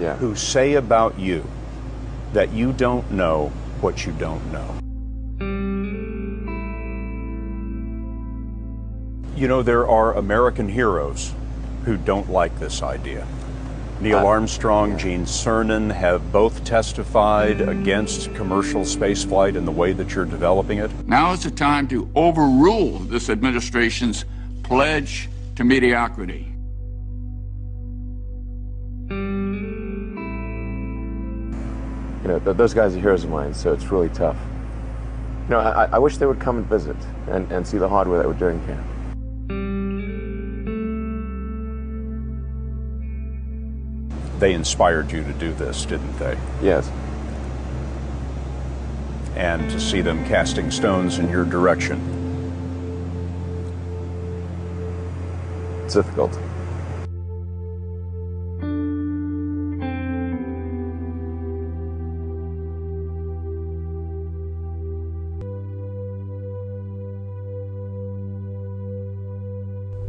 who say about you that you don't know what you don't know. You know, there are American heroes who don't like this idea. Neil Armstrong, Gene Cernan have both testified against commercial spaceflight in the way that you're developing it. Now is the time to overrule this administration's pledge to mediocrity. You know, those guys are heroes of mine, so it's really tough. You know, I wish they would come and visit and see the hardware that we're doing here. They inspired you to do this, didn't they? Yes. And to see them casting stones in your direction. It's difficult.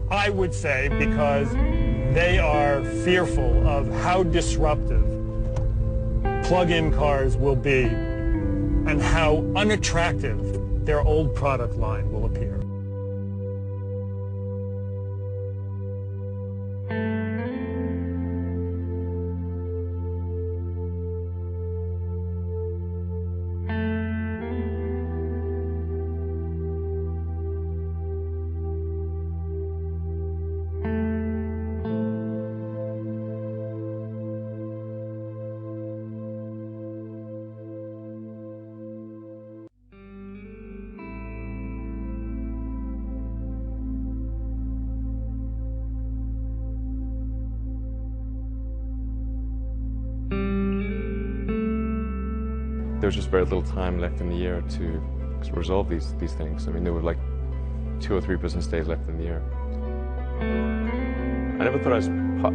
I would say because they are fearful of how disruptive plug-in cars will be and how unattractive their old product line will appear. There's just very little time left in the year to resolve these things. I mean, there were like 2 or 3 business days left in the year. I never thought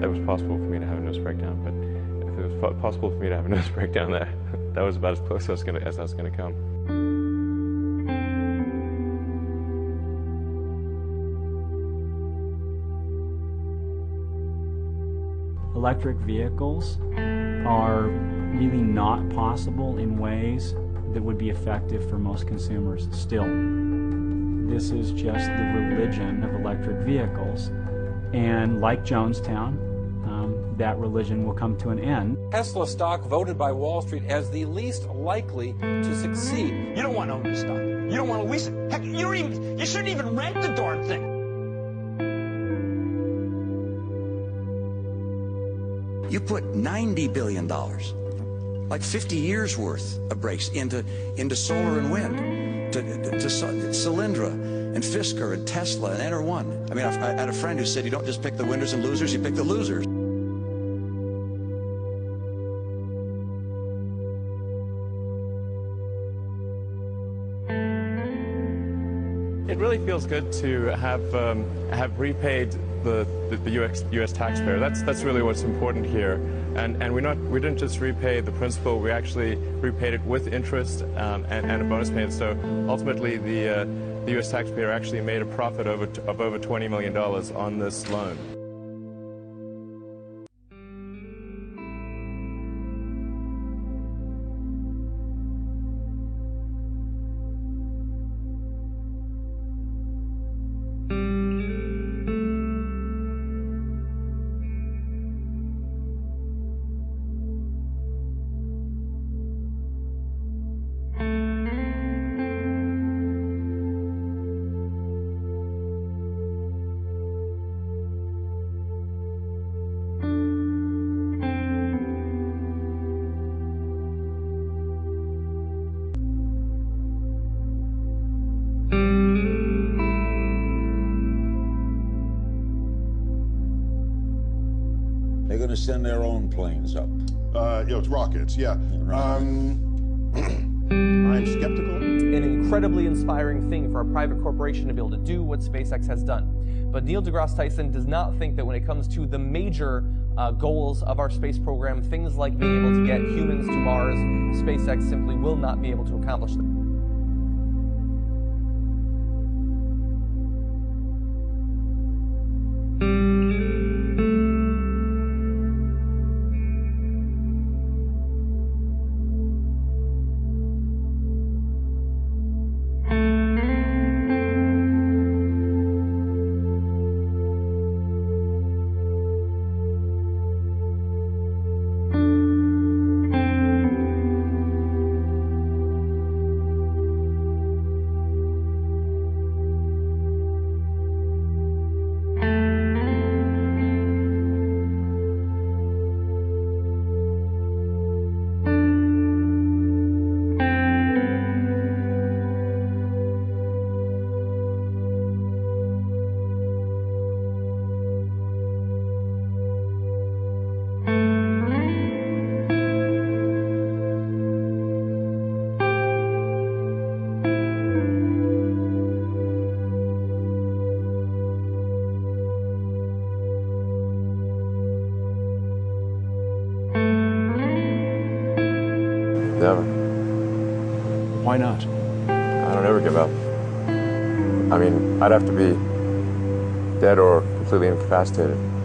it was possible for me to have a nervous breakdown, but if it was possible for me to have a nervous breakdown there, that was about as close as I was going to come. Electric vehicles are really not possible in ways that would be effective for most consumers still. This is just the religion of electric vehicles, and like Jonestown, that religion will come to an end. Tesla stock voted by Wall Street as the least likely to succeed. You don't want to own the stock. You don't want to lease it. Heck, you shouldn't even rent the darn thing. You put $90 billion, like 50 years worth of brakes into solar and wind, to Solyndra and Fisker and Tesla and Enter1. I mean, I had a friend who said you don't just pick the winners and losers, you pick the losers. It really feels good to have repaid the U.S. taxpayer. That's really what's important here, and we didn't just repay the principal. We actually repaid it with interest and a bonus payment. So ultimately, the U.S. taxpayer actually made a profit of over $20 million on this loan. They're going to send their own planes up. It's rockets, yeah. I'm skeptical. An incredibly inspiring thing for a private corporation to be able to do what SpaceX has done. But Neil deGrasse Tyson does not think that when it comes to the major goals of our space program, things like being able to get humans to Mars, SpaceX simply will not be able to accomplish them. Never. Why not? I don't ever give up. I mean, I'd have to be dead or completely incapacitated.